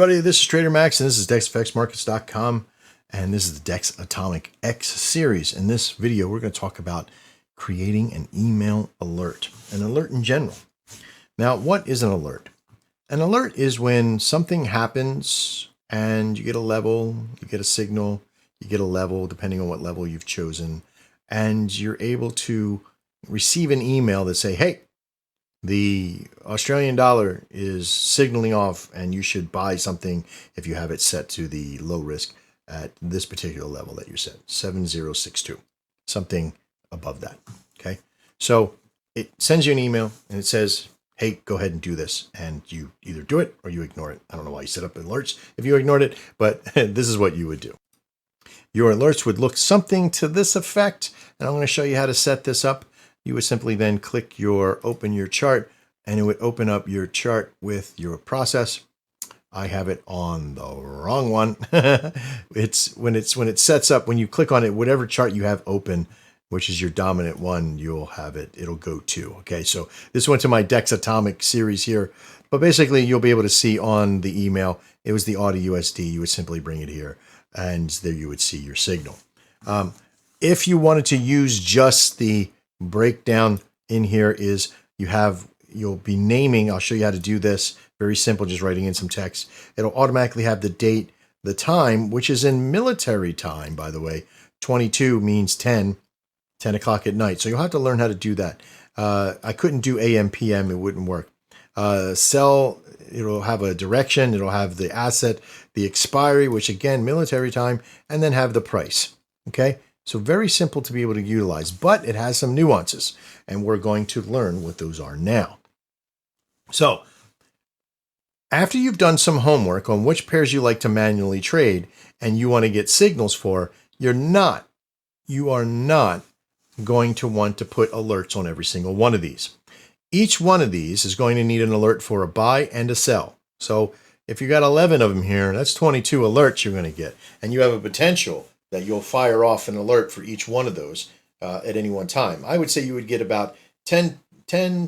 everybody, this is Trader Max, and this is DexFXMarkets.com, and this is the Dex Atomic X series. In this video, we're going to talk about creating an email alert, an alert in general. Now, what is an alert? An alert is when something happens and you get a level, you get a signal, you get a level, depending on what level you've chosen, and you're able to receive an email that say, hey, the Australian dollar is signaling off and you should buy something if you have it set to the low risk at this particular level that you set, 7062, something above that. Okay. So it sends you an email and it says, hey, go ahead and do this. And you either do it or you ignore it. I don't know why you set up alerts if you ignored it, but this is what you would do. Your alerts would look something to this effect. And I'm going to show you how to set this up. You would simply then click open your chart, and it would open up your chart with your process. I have it on the wrong one. It's when it sets up, when you click on it, whatever chart you have open, which is your dominant one, you'll have it, it'll go to. Okay, so this went to my Dex Atomic series here, but basically you'll be able to see on the email, it was the AUD/USD. You would simply bring it here, and there you would see your signal. If you wanted to use just the breakdown in here, is you'll be naming, I'll show you how to do this, very simple, just writing in some text. It'll automatically have the date, the time, which is in military time, by the way. 22 means 10 o'clock at night. So you'll have to learn how to do that. I couldn't do AM, PM, it wouldn't work. Sell, it'll have a direction, it'll have the asset, the expiry, which again, military time, and then have the price. Okay. So very simple to be able to utilize, but it has some nuances, and we're going to learn what those are now. So after you've done some homework on which pairs you like to manually trade and you want to get signals for, you are not going to want to put alerts on every single one of these. Each one of these is going to need an alert for a buy and a sell. So if you got 11 of them here, that's 22 alerts you're going to get, and you have a potential that you'll fire off an alert for each one of those at any one time. I would say you would get about 10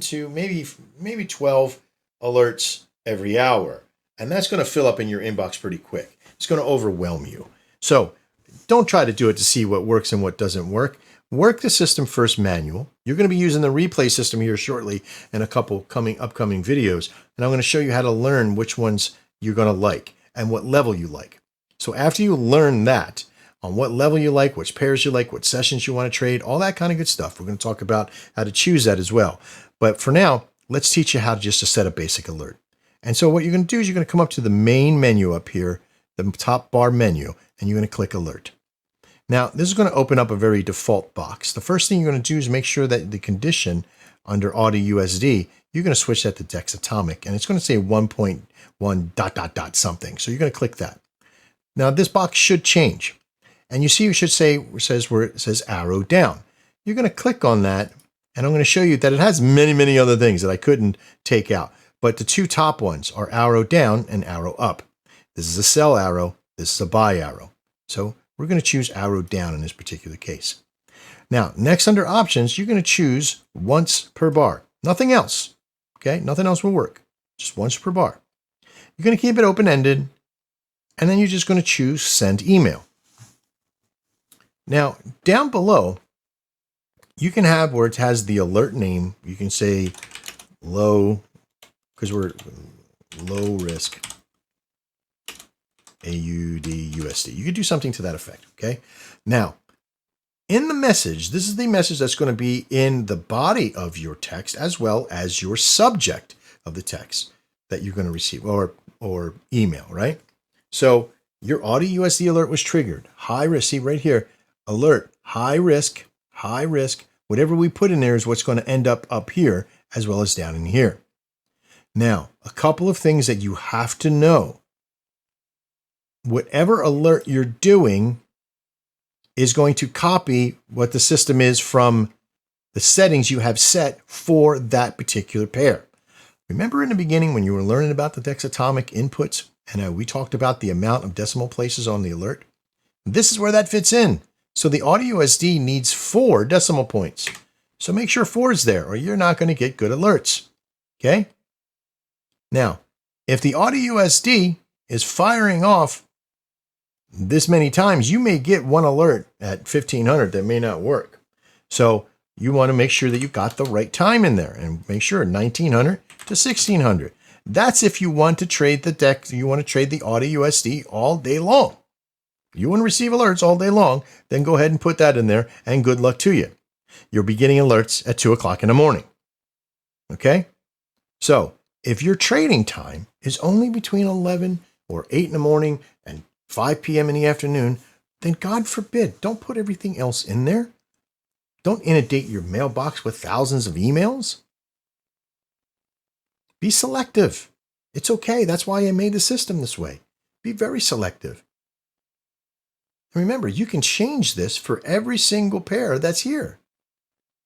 to maybe 12 alerts every hour. And that's going to fill up in your inbox pretty quick. It's going to overwhelm you. So don't try to do it to see what works and what doesn't work. Work the system first manual. You're going to be using the replay system here shortly in a couple upcoming videos. And I'm going to show you how to learn which ones you're going to like and what level you like. So after you learn that, on what level you like, which pairs you like, what sessions you want to trade, all that kind of good stuff. We're going to talk about how to choose that as well. But for now, let's teach you how to set a basic alert. And so what you're going to do is you're going to come up to the main menu up here, the top bar menu, and you're going to click alert. Now, this is going to open up a very default box. The first thing you're going to do is make sure that the condition under AUD/USD, you're going to switch that to Dex Atomic, and it's going to say 1.1 ... something. So you're going to click that. Now, this box should change. And you see, it should say, where it says arrow down. You're going to click on that, and I'm going to show you that it has many, many other things that I couldn't take out. But the two top ones are arrow down and arrow up. This is a sell arrow. This is a buy arrow. So we're going to choose arrow down in this particular case. Now, next under options, you're going to choose once per bar. Nothing else. Okay, nothing else will work. Just once per bar. You're going to keep it open-ended, and then you're just going to choose send email. Now, down below, you can have where it has the alert name. You can say low, because we're low risk AUD/USD. You could do something to that effect, okay? Now, in the message, this is the message that's going to be in the body of your text as well as your subject of the text that you're going to receive or email, right? So your AUD/USD alert was triggered. High risk, see right here. Alert, high risk, whatever we put in there is what's going to end up here as well as down in here. Now, a couple of things that you have to know. Whatever alert you're doing is going to copy what the system is from the settings you have set for that particular pair. Remember in the beginning when you were learning about the Dex Atomic inputs and we talked about the amount of decimal places on the alert? This is where that fits in. So the AUD/USD needs 4 decimal points. So make sure 4 is there or you're not going to get good alerts. Okay? Now, if the AUD/USD is firing off this many times, you may get one alert at 1500 that may not work. So you want to make sure that you got the right time in there and make sure 1900 to 1600. That's if you want to trade the DEX, you want to trade the AUD USD all day long. You want to receive alerts all day long, then go ahead and put that in there and good luck to you. You'll be getting alerts at 2 o'clock in the morning. Okay? So if your trading time is only between 11 or 8 in the morning and 5 p.m. in the afternoon, then God forbid, don't put everything else in there. Don't inundate your mailbox with thousands of emails. Be selective. It's okay. That's why I made the system this way. Be very selective. And remember, you can change this for every single pair that's here.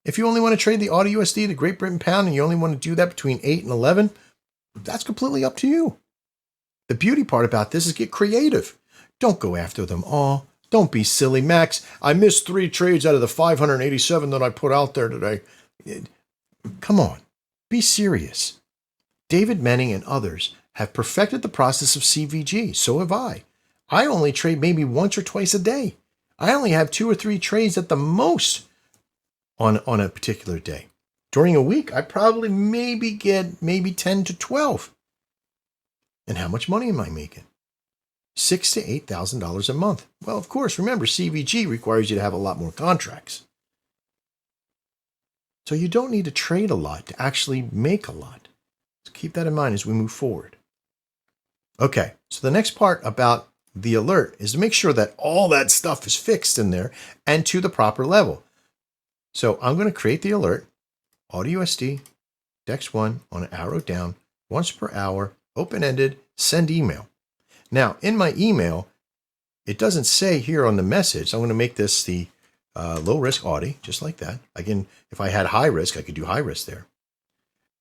If you only want to trade the AUD USD, the Great Britain pound, and you only want to do that between 8 and 11, that's completely up to you. The beauty part about this is get creative. Don't go after them all. Don't be silly. Max, I missed 3 trades out of the 587 that I put out there today. Come on. Be serious. David Menning and others have perfected the process of CVG. So have I. I only trade maybe once or twice a day. I only have 2 or 3 trades at the most on a particular day. During a week, I probably get 10 to 12. And how much money am I making? $6,000 to $8,000 a month. Well, of course, remember, CVG requires you to have a lot more contracts. So you don't need to trade a lot to actually make a lot. So keep that in mind as we move forward. Okay, so the next part about the alert is to make sure that all that stuff is fixed in there and to the proper level. So I'm going to create the alert, AUD USD, DEX1 on an arrow down, once per hour, open-ended, send email. Now, in my email, it doesn't say here on the message, I'm going to make this the low risk AUD, just like that. Again, if I had high risk, I could do high risk there.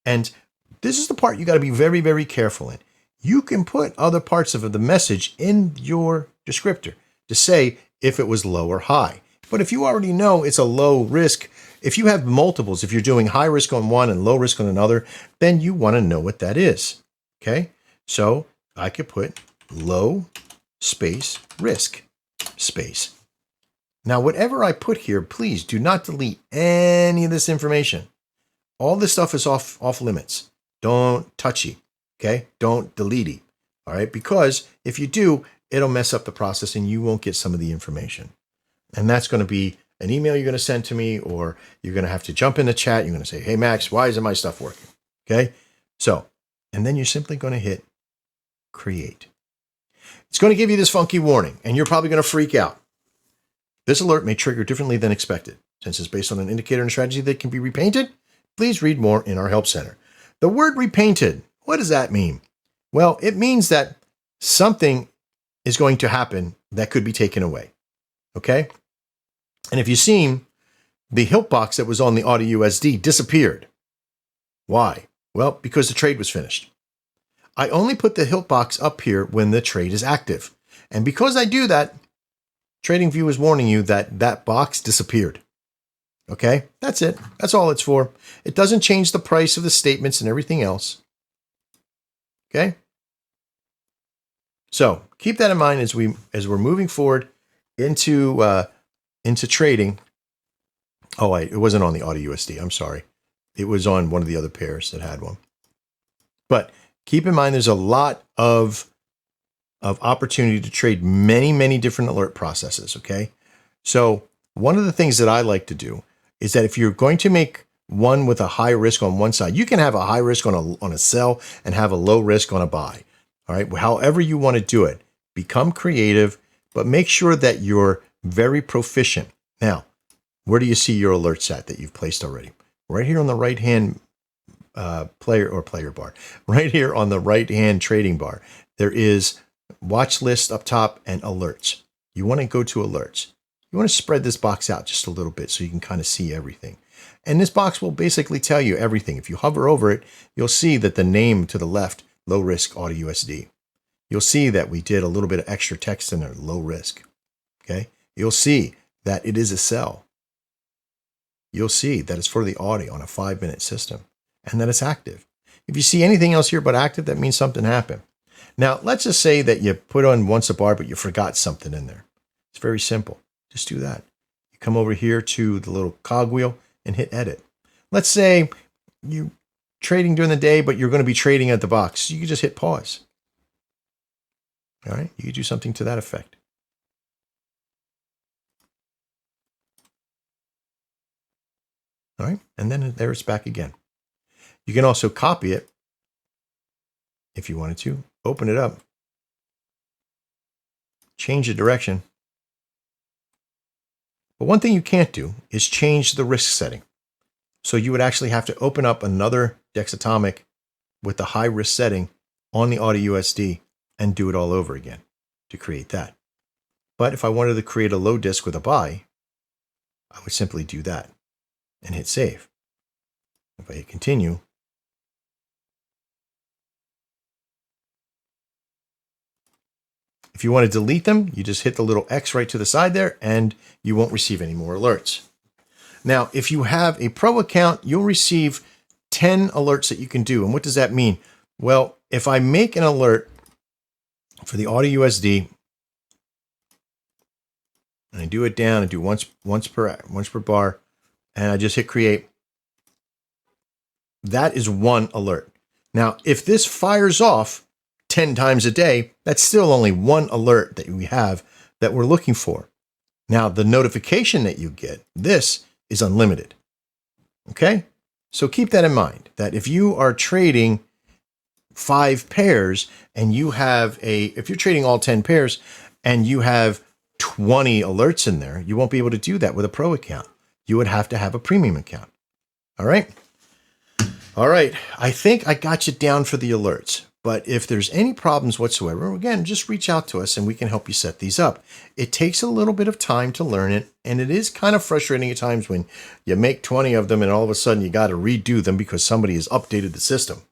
And this is the part you got to be very, very careful in. You can put other parts of the message in your descriptor to say if it was low or high. But if you already know it's a low risk, if you have multiples, if you're doing high risk on one and low risk on another, then you want to know what that is. Okay? So I could put low space risk space. Now, whatever I put here, please do not delete any of this information. All this stuff is off limits. Don't touch it. Okay? Don't delete it. All right? Because if you do, it'll mess up the process and you won't get some of the information. And that's going to be an email you're going to send to me, or you're going to have to jump in the chat. You're going to say, hey, Max, why isn't my stuff working? Okay? So, and then you're simply going to hit create. It's going to give you this funky warning, and you're probably going to freak out. This alert may trigger differently than expected. Since it's based on an indicator and strategy that can be repainted, please read more in our help center. The word repainted, what does that mean? Well, it means that something is going to happen that could be taken away. Okay? And if you've seen, the hilt box that was on the AUD USD disappeared. Why? Well, because the trade was finished. I only put the hilt box up here when the trade is active. And because I do that, TradingView is warning you that that box disappeared. Okay? That's it. That's all it's for. It doesn't change the price of the statements and everything else. Okay? So keep that in mind as we're moving forward into trading. Oh, it wasn't on the AUD USD. I'm sorry. It was on one of the other pairs that had one. But keep in mind, there's a lot of opportunity to trade many, many different alert processes. Okay. So one of the things that I like to do is that if you're going to make one with a high risk on one side, you can have a high risk on a sell and have a low risk on a buy. All right. However you want to do it, become creative, but make sure that you're very proficient. Now, where do you see your alerts at that you've placed already? Right here on the right-hand player bar. Right here on the right-hand trading bar, there is watch list up top and alerts. You want to go to alerts. You want to spread this box out just a little bit so you can kind of see everything. And this box will basically tell you everything. If you hover over it, you'll see that the name to the left, low risk AUD USD. You'll see that we did a little bit of extra text in there, low risk. Okay. You'll see that it is a sell. You'll see that it's for the AUD on a 5-minute system and that it's active. If you see anything else here but active, that means something happened. Now, let's just say that you put on once a bar, but you forgot something in there. It's very simple. Just do that. You come over here to the little cogwheel and hit edit. Let's say you trading during the day, but you're going to be trading at the box. So you can just hit pause. All right. You can do something to that effect. All right. And then there it's back again. You can also copy it if you wanted to. Open it up. Change the direction. But one thing you can't do is change the risk setting. So you would actually have to open up another Dex Atomic with the high risk setting on the AutoUSD and do it all over again to create that. But if I wanted to create a low disk with a buy, I would simply do that and hit save. If I hit continue, if you want to delete them, you just hit the little X right to the side there and you won't receive any more alerts. Now, if you have a pro account, you'll receive 10 alerts that you can do. And what does that mean? Well, if I make an alert for the AutoUSD and I do it down and do once per bar, and I just hit create, that is one alert. Now, if this fires off 10 times a day, that's still only one alert that we have that we're looking for. Now, the notification that you get, this is unlimited. Okay? So keep that in mind, that if you are trading 5 pairs and you have if you're trading all 10 pairs and you have 20 alerts in there, you won't be able to do that with a pro account. You would have to have a premium account. All right? All right. I think I got you down for the alerts. But if there's any problems whatsoever, again, just reach out to us and we can help you set these up. It takes a little bit of time to learn it, and it is kind of frustrating at times when you make 20 of them and all of a sudden you got to redo them because somebody has updated the system.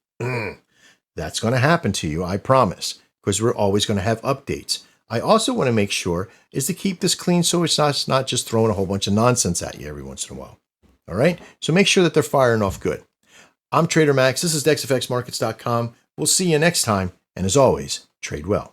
That's going to happen to you, I promise, because we're always going to have updates. I also want to make sure is to keep this clean so it's not just throwing a whole bunch of nonsense at you every once in a while. All right? So make sure that they're firing off good. I'm Trader Max. This is DexFXMarkets.com. We'll see you next time. And as always, trade well.